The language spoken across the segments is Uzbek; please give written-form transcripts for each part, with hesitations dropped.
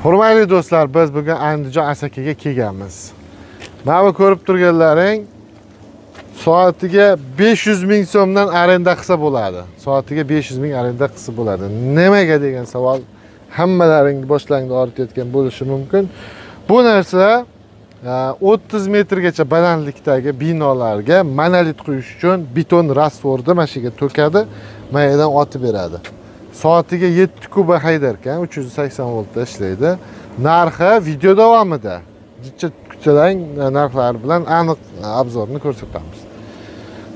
Hurmatli do'stlar, biz bugun Andijon Asakaga kelganmiz. Mana ko'rib turganlaring soatiga 500 ming so'mdan arenda qilsa bo'ladi. Soatiga 500 ming arenda qilsa bo'ladi. Nimaga degan savol hammalaring boshlangda ortayotgan bo'lishi mumkin. Bu narsa 30 metrgacha balandlikdagi binolarga monolit quyish uchun beton rastvorni mashiga to'kadi, mayidan otib beradi. Soatiga 7 kuba haydar ekan, 380 voltda ishlaydi. Narxi video davomida jicha kuchalang narxlar bilan aniq obzorni ko'rsatamiz.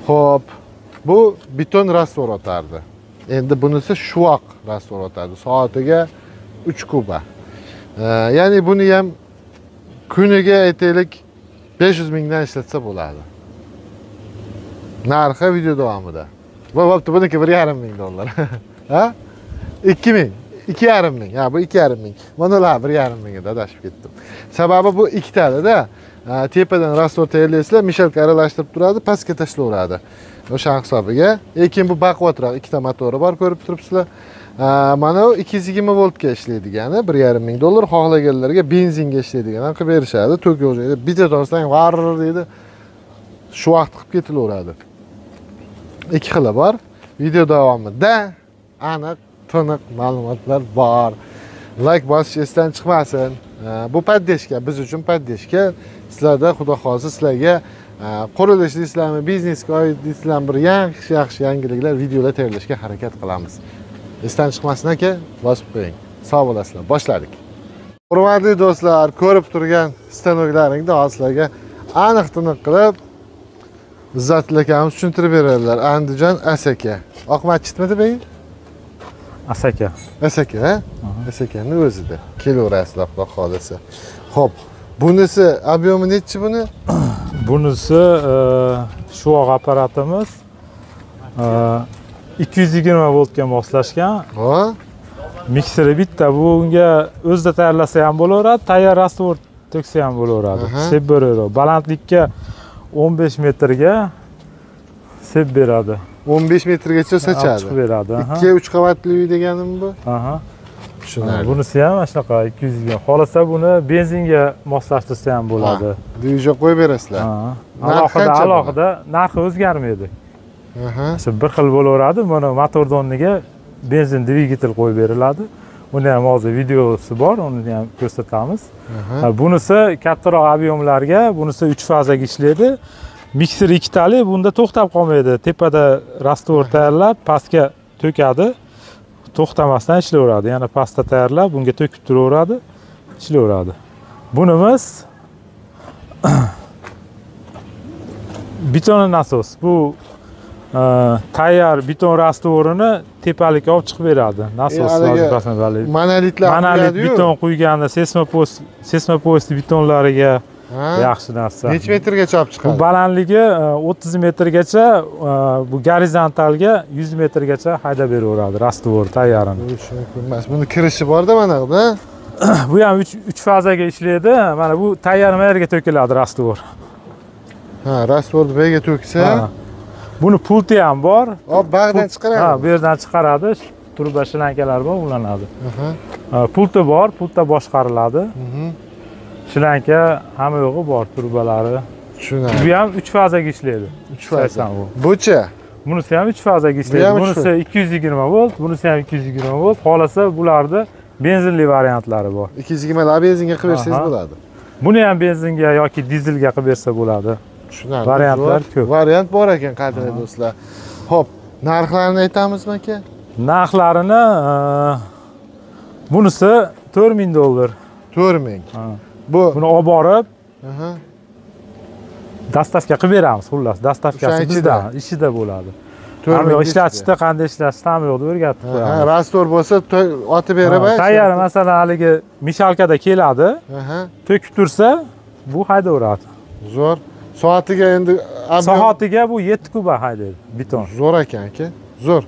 Xo'p, bu beton rastvor otardi. Endi bunisi shuvoq rastvor otadi. Soatiga 3 kuba. Ya'ni buni ham kuniga aytaylik 500 mingdan ishlatsa bo'ladi. Narxi video davomida. Bo'pti, buniki 1,5 ming dollar. Ha? 2 ming, 2,5 ming. Ha, bu 2,5 ming. Mana ular 1,5 mingga adashib ketdim. Sababi bu ikkitadada tepadan rastvor tayyorlaysizlar, mishalka aralashtirib turadi, pastga tashlayveradi. O'sha hisobiga. Lekin bu baquvvatroq, ikkita motori bor, ko'rib turibsizlar. Mana u 220 voltga ishlaydigani 1,5 ming dollar, xohlaganlarga benzinga ishlaydigani qilib berishadi. To'k yo'qida bitta to'rsang var deydi. Shu vaqt qilib ketilaveradi. Ikki xili bor. Video davomida aniq tiniq ma'lumotlar bor. Like bosish esdan chiqmasin. Bu poddeshka, biz uchun poddeshka. Sizlarda xudo xohlasa sizlarga qurilish deysizlarmi, biznesga oid deysizlarmi, bir yaxshi yangiliklar, videolar tayyorlashga harakat qilamiz. Esdan chiqmasin aka, bosib qo'ying. Sog' bo'lasizlar. Boshladik. Hurmatli do'stlar, ko'rib turgan stanoklaringni sizlarga aniq-tiniq qilib Izzatli akamiz tushuntirib beradilar. Andijon Asaka. Oq masjidmidi bu? Asaka. Asaka, ha? Asakaning o'zida. Kelaverasizlar, xudo xolasa. Xo'p, bunisi ob'yomi nechi buni? Bunisi shuvoq apparatimiz 220 voltga moslashgan. Ha? Mikseri bitta, bunga o'zida tayyorlasa ham bo'laveradi, tayyor rastvor to'ksa ham bo'laveradi. Sep beradi. Balandlikka 15 metrga sep beradi. 15 metrgacha sochadi. Chiqib beradi. 2-3 qavatli uy deganim bu? Aha. Tushunarli. Bunisi ham mana shunaqa 220. Xohlasa buni benzinga moslashtirsa ham bo'ladi. Dvijok qo'yib berasizlar. Alohida narxi o'zgarmaydi. Shu bir xil bo'laveradi. Mana motorda o'rniga benzin dvigatel qo'yib beriladi. Buni ham hozir videosi bor, uni ham ko'rsatamiz. Bunisi kattaroq ob'yomlarga, bunisi 3 fazaga ishlaydi. Mikser ikkitali, bunda to'xtab qolmaydi. Tepada rastvor tayyorlab, pastga to'kadi. To'xtamasdan ishlayveradi. Yana pastda tayyorlab, bunga to'kib turaveradi, ishlayveradi. Bunimiz beton nasos. Bu tayyor beton rastvorini tepalikka olib chiqib beradi. Nasos vazifasini bajaradi. Monolit beton quyganda seysmopost betonlariga yaxshi narsa. Necha metrgacha olib chiqadi? Bu balandligi 30 metrgacha, bu gorizontalga 100 metrgacha haydab beraveradi rastvor tayyorini. Buni kirishi bor-da mana bu. Bu ham 3 fazaga ishlaydi. Mana bu tayyor mayerga to'kiladi rastvor. Ha, rastvorni bu yerga to'ksa, buni pulti ham bor. Hop, bag'dan chiqaradi. Ha, bu yerdan chiqaradi. Turba shlankalar bor, ulanadi. Pulti bor, pultda boshqariladi. Shlanka hamma yo'g'i bor, turbalari. Tushunarli. Bu ham 3 fazaga ishlaydi. 3 faza. Buchi? Bunisi ham 3 fazaga ishlaydi. Bunisi 220 volt, bunisi ham 220 volt. Xolasa bularda benzinli variantlari bor. 220 la benzinga qilib bersangiz bo'ladi. Buni ham benzinga yoki dizelga qilib bersa bo'ladi. Tushunarli. Variantlar ko'p. Variant bor ekan, qadrli do'stlar. Xo'p, narxlarini aytamizmi aka? Narxlarini bunisi 4000 dollar. 4000. Buni olib borib, dastavka qilib beramiz, xullas. Dastavkasi bizdan, ishida bo'ladi. Hamma ishlatishda qanday ishlashni hamma yo'qda o'rgatib qo'yamiz. Rastvor bo'lsa, otib berib, tayyor, masalan, haligi mishalkada keladi. To'kib tursa, bu haydaveradi. Zo'r. Soatiga endi soatiga bu 7 kuba haydaydi, beton. Zo'r ekan aka. Zo'r.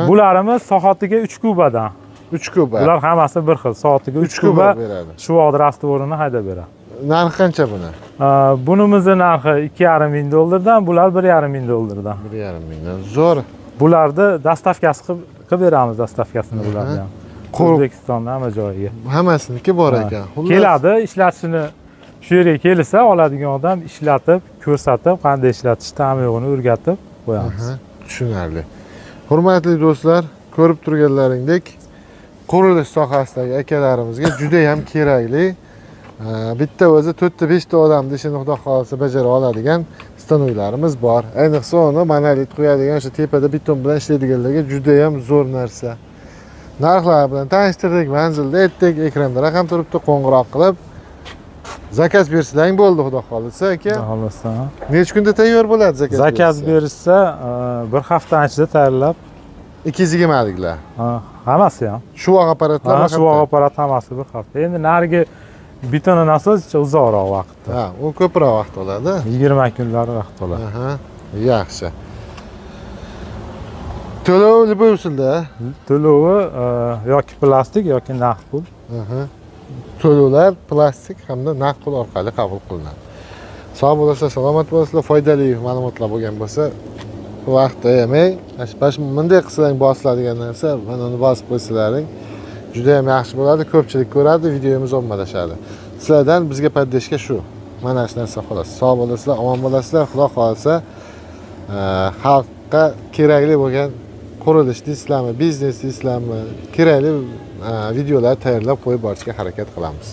Bularimiz soatiga 3 kubadan. 3 kuba. Bular hammasi bir xil. Soatiga 3 kuba beradi. Shu vaqt rastvorini haydab beradi. Narxi qancha buni? Bunimizning narxi 2,5 ming dollardan, bular 1,5 ming dollardan. 1,5 mingdan. Zo'r. Bularni dastavkasi qilib beramiz, dastavkasini bularga. O'zbekistonda hamma joyiga. Hammasiniki bor Ha. ekan. Keladi, ishlatishini shu yerga kelsa, oladigan odam ishlatib, ko'rsatib, qanday ishlatish ta'minini o'rgatib qo'yamiz. Tushunarli. Hurmatli do'stlar, ko'rib turganlaringdek qurilish sohasidagi akalarimizga juda ham kerakli. Bitta o'zi 4-5 ta odamni ishini xudo xolasa bajara oladigan stanoylarimiz bor. Ayniqsa uni monolit qo'yadigan o'sha tepada beton bilan ishlaydiganlarga juda ham zo'r narsa. Narxlar bilan tanishtirdik, manzilda aytdik, ekranda raqam turibdi, qo'ng'iroq qilib zakaz bersalaring bo'ldi xudo xolasa aka. Xohlasa. Necha kunda tayyor bo'ladi zakaz? Zakaz berishsa, bir hafta ichida tayyorlab, 220 liklar. Hammasi ham. Shuvoq apparatlar Ha, shu apparat hammasi bir hafta. Endi narigi beton nasos uzoqroq vaqt. Ha, u ko'proq vaqt oladi. 20 kunlar vaqt oladi. Aha, yaxshi. To'lov любой usulda. To'lovi yoki plastik yoki naqd pul. To'lovlar plastik hamda naqd pul orqali qabul qilinadi. Sog' bo'lasizlar, salomat bo'lasizlar, foydali ma'lumotlar bo'lgan bo'lsa, vaqt yemay, bunday qilsalaring bosiladigan narsa, mana uni bosib qo'ysalaring juda ham yaxshi bo'ladi. Ko'pchilik ko'radi, videomiz ommalashadi. Sizlardan bizga paddeshga shu. Mana shu narsa xolos. Sog' bo'lasizlar, omon bo'lasizlar. Xudo xolasa, xalqqa kerakli bo'lgan qurilish deysizlarmi, biznes deysizlarmi, kerakli videolar tayyorlab qo'yib borishga harakat qilamiz.